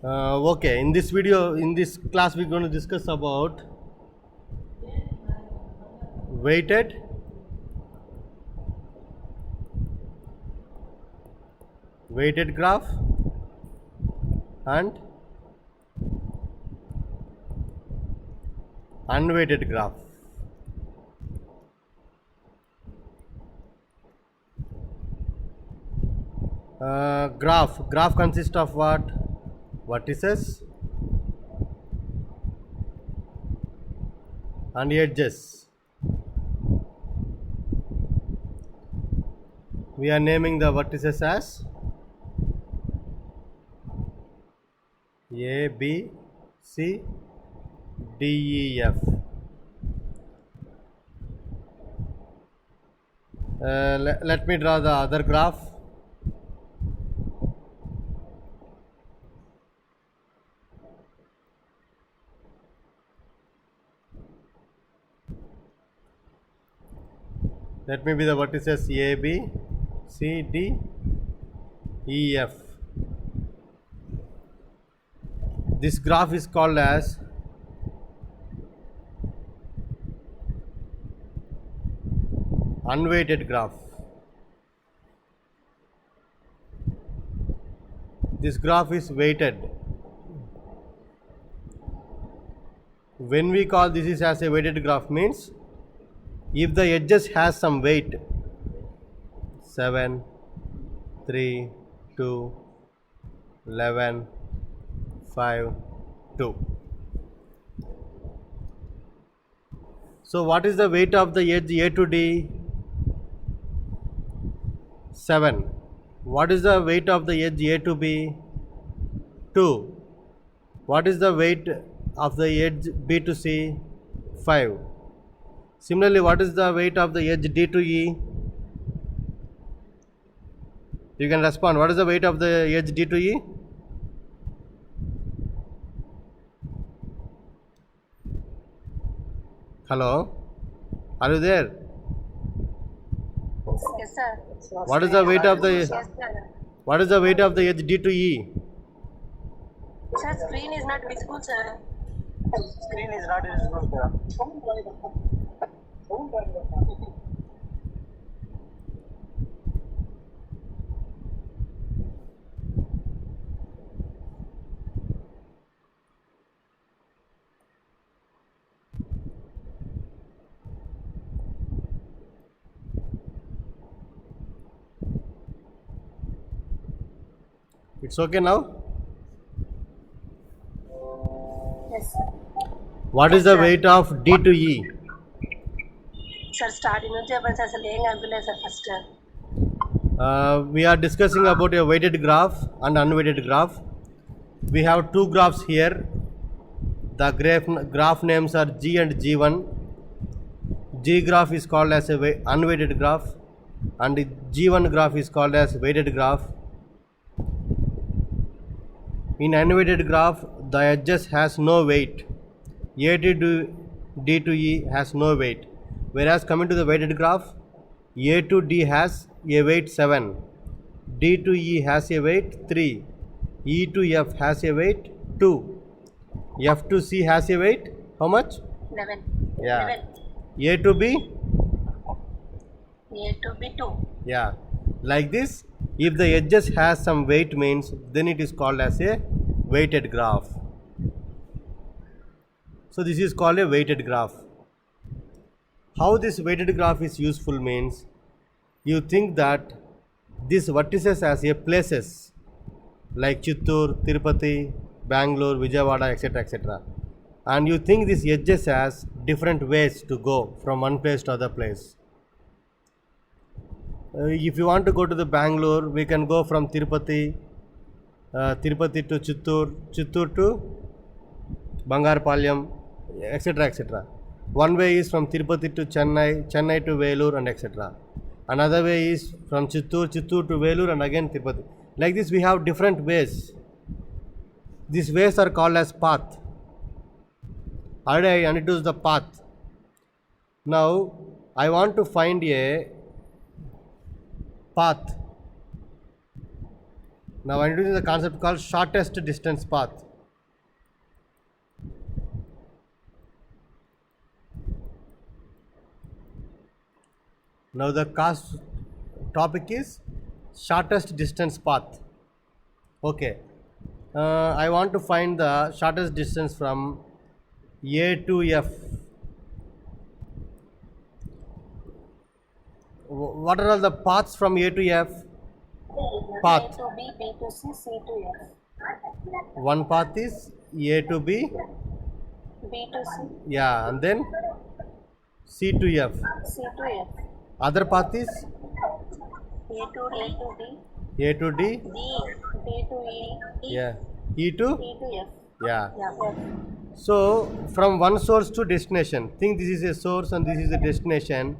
Okay, in this video, in this class, we're going to discuss about weighted graph and unweighted graph. Graph consists of what? Vertices and edges. We are naming the vertices as A, B, C, D, E, F. Let me draw the other graph. Let me be the vertices A, B, C, D, E, F. This graph is called as unweighted graph. This graph is weighted. When we call this is as a weighted graph means if the edges has some weight 7, 3, 2, 11, 5, 2. So what is the weight of the edge A to D? 7. What is the weight of the edge A to B? 2. What is the weight of the edge B to C? 5. Similarly, what is the weight of the edge D to E? You can respond. What is the weight of the edge D to E? Hello? Are you there? Yes, sir. What is the weight of the Yes, sir. what is the weight of the edge D to E? Sir, screen is not visible, sir. Screen is not visible, sir. It's okay now? Yes, sir. What is the weight of D to E? Sir, starting నుంచి చెప్పండి sir, అసలు ఏం కనిపించలేదు sir first. We are discussing about a weighted graph and unweighted graph. We have two graphs here. The graph names are G and G1. G graph is called as a unweighted graph and G1 graph is called as weighted graph. In unweighted graph, the edges has no weight. A to D to E has no weight. Whereas coming to the weighted graph, A to D has a weight 7, D to E has a weight 3, E to F has a weight 2, F to C has a weight how much? 11. Yeah. 11. A to B? A to B 2. Yeah. Like this, if the edges has some weight means then it is called as a weighted graph. So this is called a weighted graph. How this weighted graph is useful means you think that these vertices as a places like Chittoor, Tirupati, Bangalore, Vijayawada, etc., etc. And you think these edges as different ways to go from one place to other place. If you want to go to the Bangalore, we can go from Tirupati to Chittoor, Chittoor to Bangarpalyam, etc., etc. One way is from Tirupati to Chennai, Chennai to Vellore, and etc. Another way is from Chittoor to Vellore and again Tirupati. Like this we have different ways. These ways are called as path. Already I introduced the path. Now I want to find a path Now I'm introducing the concept called shortest distance path. Now the topic is shortest distance path. Okay. I want to find the shortest distance from A to F. What are all the paths from A to F? Path. A to B, B to C, C to F. One path is A to B, B to C, yeah, and then C to F. C to F. Other path is A to D, A to D, D to E, yeah, E to, E to F. yeah. Yeah. So from one source to destination, think this is a source and this is a destination.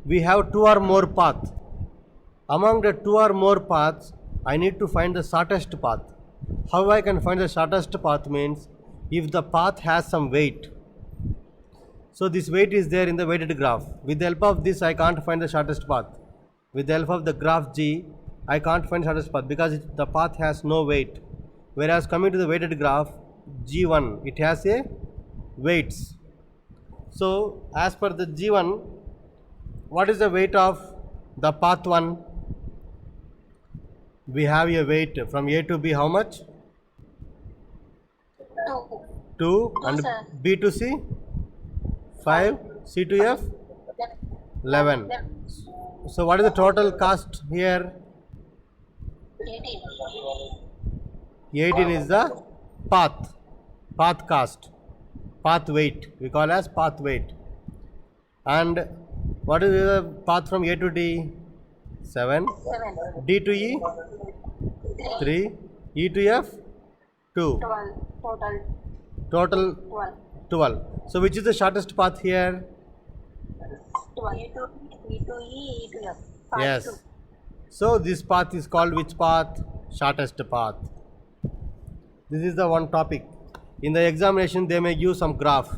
We have two or more paths. Among the two or more paths, I need to find the shortest path. How I can find the shortest path means if the path has some weight. So this weight is there in the weighted graph. With the help of this, I can't find the shortest path. With the help of the graph G, I can't find the shortest path because the path has no weight. Whereas coming to the weighted graph G1, it has a weights. So as per the G1, what is the weight of the path 1? We have a weight from A to B, how much? 2. 2, and sir. B to C 5, C to F 11. So what is the total cost here? 18. 18 is the path cost, path weight, we call as path weight. And what is the path from A to D? 7, 7. D to E 3, E to F 2, 12. total 12. 12. So which is the shortest path here? 12. E to E, E to F. Part Yes. 2. So this path is called which path? Shortest path. This is the one topic. In the examination they may give some graph.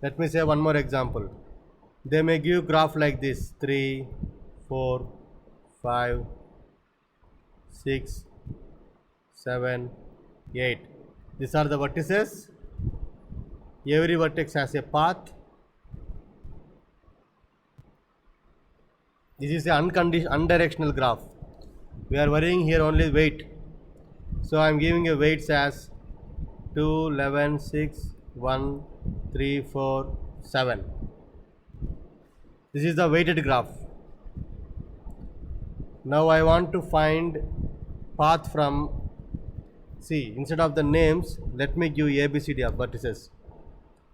Let me say one more example. They may give graph like this: 3, 4, 5, 6, 7, 8. These are the vertices. Every vertex has a path. This is a undirectional graph. We are worrying here only weight. So I am giving a weights as 2, 11, 6, 1, 3, 4, 7. This is the weighted graph. Now I want to find path from, see, instead of the names, let me give ABCD of vertices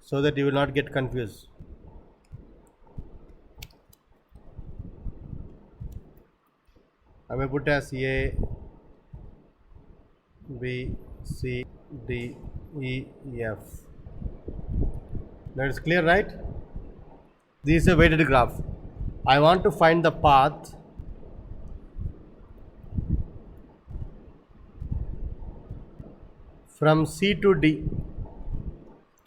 so that you will not get confused. I may put as A, B, C, D, E, F. That is clear, right? This is a weighted graph. I want to find the path from C to D.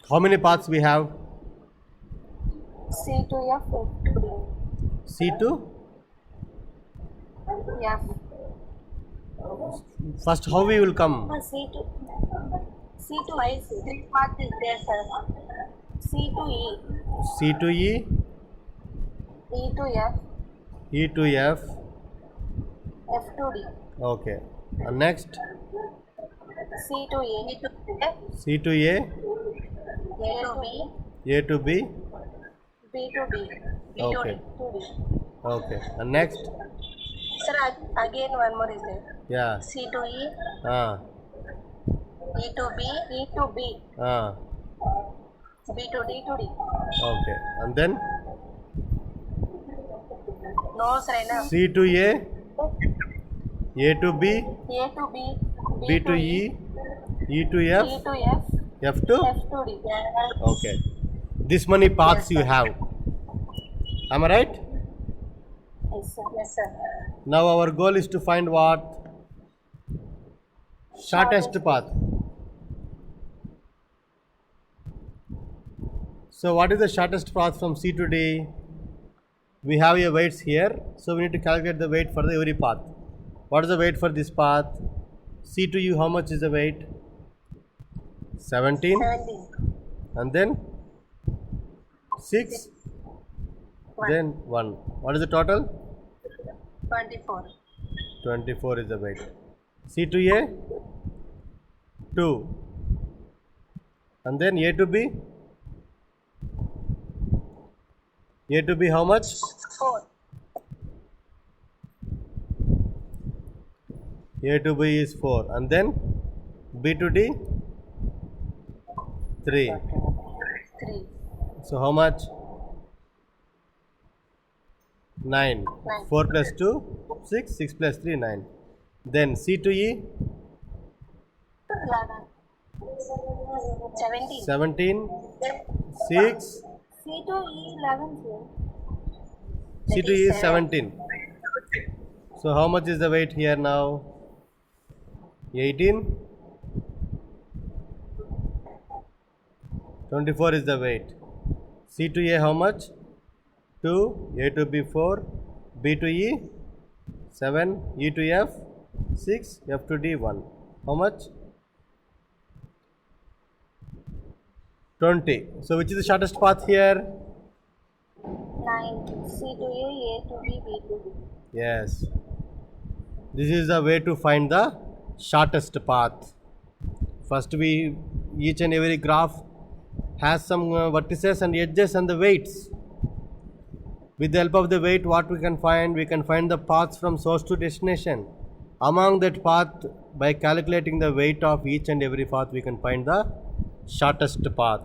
How many paths we have? C to F, F to D. C to? F. First, how we will come? C to I. This path is there, sir. C to E. C to E, E to F. E to F. F to D. Okay. And next, C to A. C to A, A to B. A to B. B to B. B Okay. to D. Okay. And next, Sir, again one more is there. yeah. C to E. Ah, E to B. E to B. ah. B to D to D. Okay. And then No, sir. No. C to A to B, A to B. B to E, E to E F, to F. F to. F to D. Okay. This many paths you have. Am I right? Yes, sir. Yes, sir. Now our goal is to find what? Shortest path. So what is the shortest path from C to D? We have a weights here, so we need to calculate the weight for the every path. What is the weight for this path? C to U, how much is the weight? 17. 17. And then 6. 1. Then 1. What is the total? 24. 24 is the weight. C to A? 2. And then A to B? A to B how much? 4. A to B is 4. And then B to D? 3. 3. So how much? 9. 9. 4 plus 2? 6. 6 plus 3? 9. Then C to E? 11. 17. 17. 6. C to E 11, sir. C to E is 17. So how much is the weight here now? 18. 24 is the weight. C to A how much? 2. A to B 4. B to E 7. E to F 6. F to D 1. How much? 20. So which is the shortest path here? 9. C to A to B, B to D. Yes. This is the way to find the shortest path. First each and every graph has some vertices and edges and the weights. With the help of the weight, what we can find? We can find the paths from source to destination. Among that path, by calculating the weight of each and every path, we can find the shortest path.